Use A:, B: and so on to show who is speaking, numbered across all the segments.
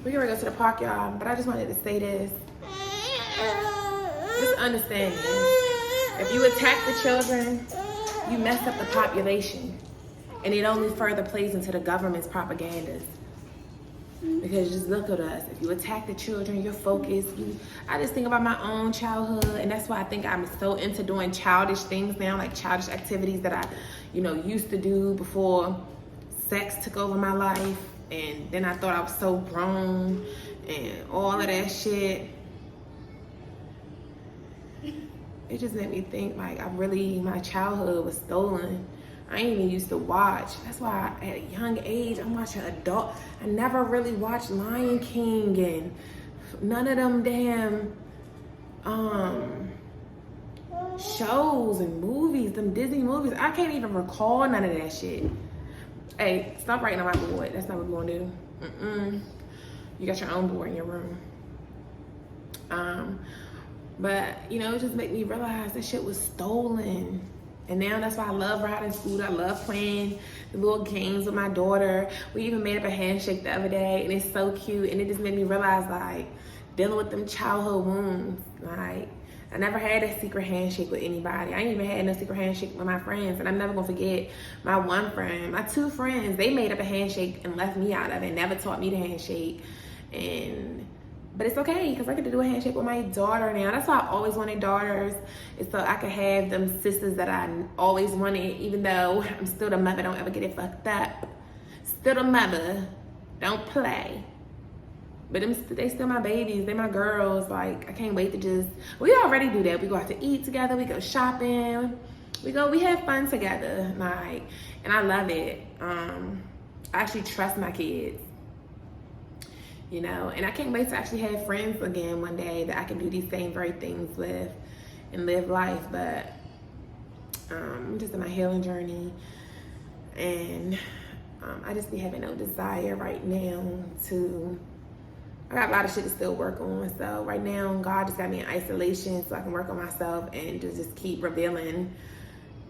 A: We're gonna go to the park, y'all, but I just wanted to say this. Just understand this. If you attack the children, you mess up the population. And it only further plays into the government's propagandas. Because just look at us. If you attack the children, you're focused. I just think about my own childhood, and that's why I think I'm so into doing childish things now, like childish activities that I, used to do before sex took over my life. And then I thought I was so grown and all of that shit. It just made me think like my childhood was stolen. I ain't even used to watch. That's why at a young age, I'm watching adult. I never really watched Lion King and none of them damn shows and movies, them Disney movies. I can't even recall none of that shit. Hey, stop writing on my board. That's not what we're gonna do. You got your own board in your room. But it just made me realize that shit was stolen. And now that's why I love riding scooter. I love playing the little games with my daughter. We even made up a handshake the other day, and it's so cute. And it just made me realize, like, dealing with them childhood wounds. Like, I never had a secret handshake with anybody. I ain't even had no secret handshake with my friends. And I'm never gonna forget my one friend, my two friends, they made up a handshake and left me out of it. Never taught me to handshake. But it's okay, because I get to do a handshake with my daughter now. That's why I always wanted daughters, is so I could have them sisters that I always wanted, even though I'm still the mother. Don't ever get it fucked up. Still the mother. Don't play. But they still my babies. They my girls. Like, I can't wait to we already do that. We go out to eat together. We go shopping. We have fun together. Like, and I love it. I actually trust my kids. And I can't wait to actually have friends again one day that I can do these same very things with and live life. But I'm just in my healing journey, and I just be having no desire right now I got a lot of shit to still work on. So right now, God just got me in isolation so I can work on myself and just keep revealing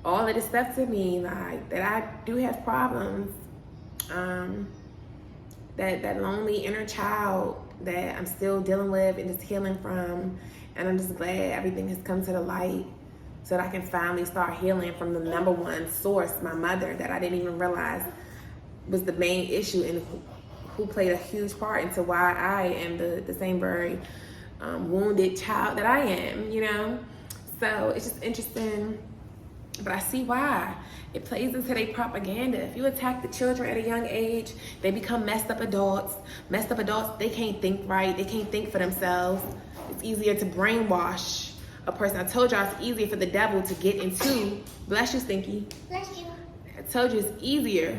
A: all of this stuff to me, like that I do have problems. That lonely inner child that I'm still dealing with and just healing from. And I'm just glad everything has come to the light so that I can finally start healing from the number one source, my mother, that I didn't even realize was the main issue and who played a huge part into why I am the same very wounded child that I am, So it's just interesting, but I see why. It plays into their propaganda. If you attack the children at a young age, they become messed up adults. Messed up adults, they can't think right. They can't think for themselves. It's easier to brainwash a person. I told y'all it's easier for the devil to get into. Bless you, Stinky.
B: Bless you.
A: I told you it's easier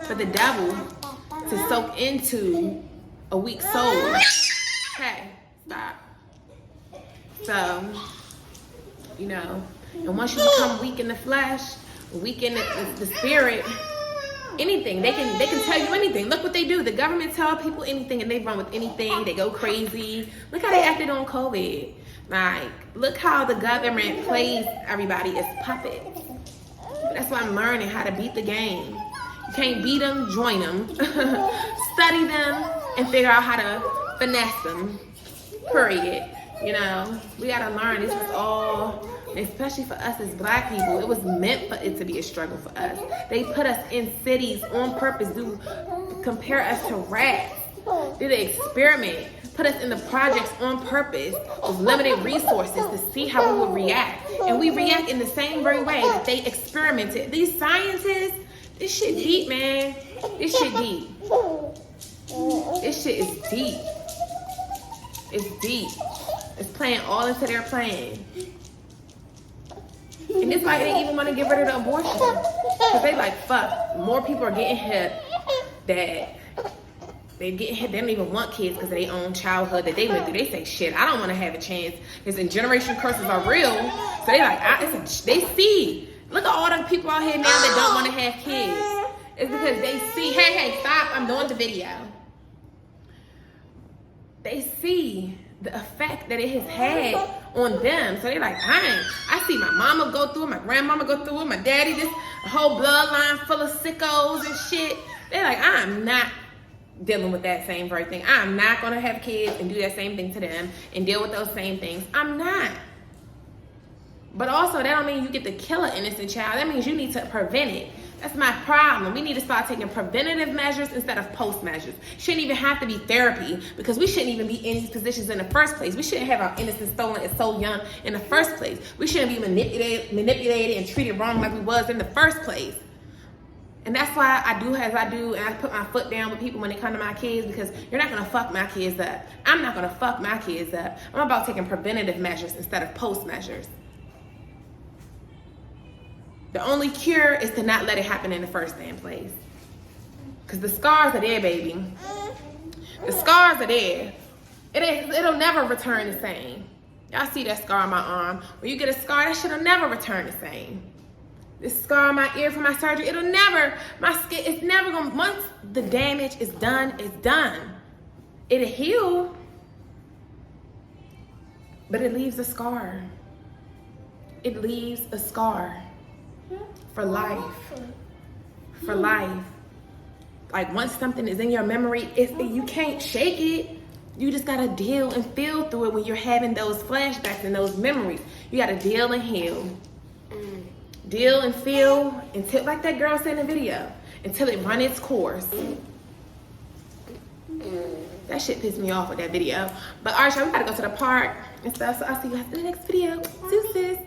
A: for the devil to soak into a weak soul. Hey, stop. So, and once you become weak in the flesh, weak in the spirit, anything, they can tell you anything. Look what they do. The government tell people anything and they run with anything. They go crazy. Look how they acted on COVID. Like, look how the government plays everybody as puppets. That's why I'm learning how to beat the game. You can't beat them, join them. Study them and figure out how to finesse them. Period. We gotta learn. This is all, especially for us as Black people, it was meant for it to be a struggle for us. They put us in cities on purpose, compare us to rats, did an experiment, put us in the projects on purpose with limited resources to see how we would react. And we react in the same very way that they experimented. These scientists, this shit deep, man. This shit deep. This shit is deep. It's deep. It's playing all into their plan. And it's like they even want to get rid of the abortion. Because they like, fuck, more people are getting hit that they get hit. They don't even want kids because of their own childhood that they went through. They say, shit, I don't want to have a chance. Because the generation curses are real. So they like, they see. Look at all the people out here now that don't want to have kids. It's because they see, hey, stop, I'm doing the video. They see the effect that it has had on them. So they're like, I see my mama go through it, my grandmama go through it, my daddy, this whole bloodline full of sickos and shit. They're like, I'm not dealing with that same very thing. I'm not gonna have kids and do that same thing to them and deal with those same things. I'm not. But also, that don't mean you get to kill an innocent child. That means you need to prevent it. That's my problem. We need to start taking preventative measures instead of post measures. Shouldn't even have to be therapy, because we shouldn't even be in these positions in the first place. We shouldn't have our innocence stolen at so young in the first place. We shouldn't be manipulated and treated wrong like we was in the first place. And that's why I do as I do, and I put my foot down with people when they come to my kids, because you're not gonna fuck my kids up. I'm not gonna fuck my kids up. I'm about taking preventative measures instead of post measures. The only cure is to not let it happen in the first damn place. Because the scars are there, baby. The scars are there. It'll never return the same. Y'all see that scar on my arm? When you get a scar, that shit'll never return the same. This scar on my ear from my surgery, it'll never, my skin, it's never gonna, once the damage is done, it's done. It'll heal, but it leaves a scar. It leaves a scar. For life. For life. Like, once something is in your memory, you can't shake it. You just gotta deal and feel through it when you're having those flashbacks and those memories. You gotta deal and heal. Deal and feel until, like that girl said in the video, until it run its course. That shit pissed me off with that video. But alright, y'all, we gotta go to the park and stuff. So I'll see you guys in the next video. Deuces.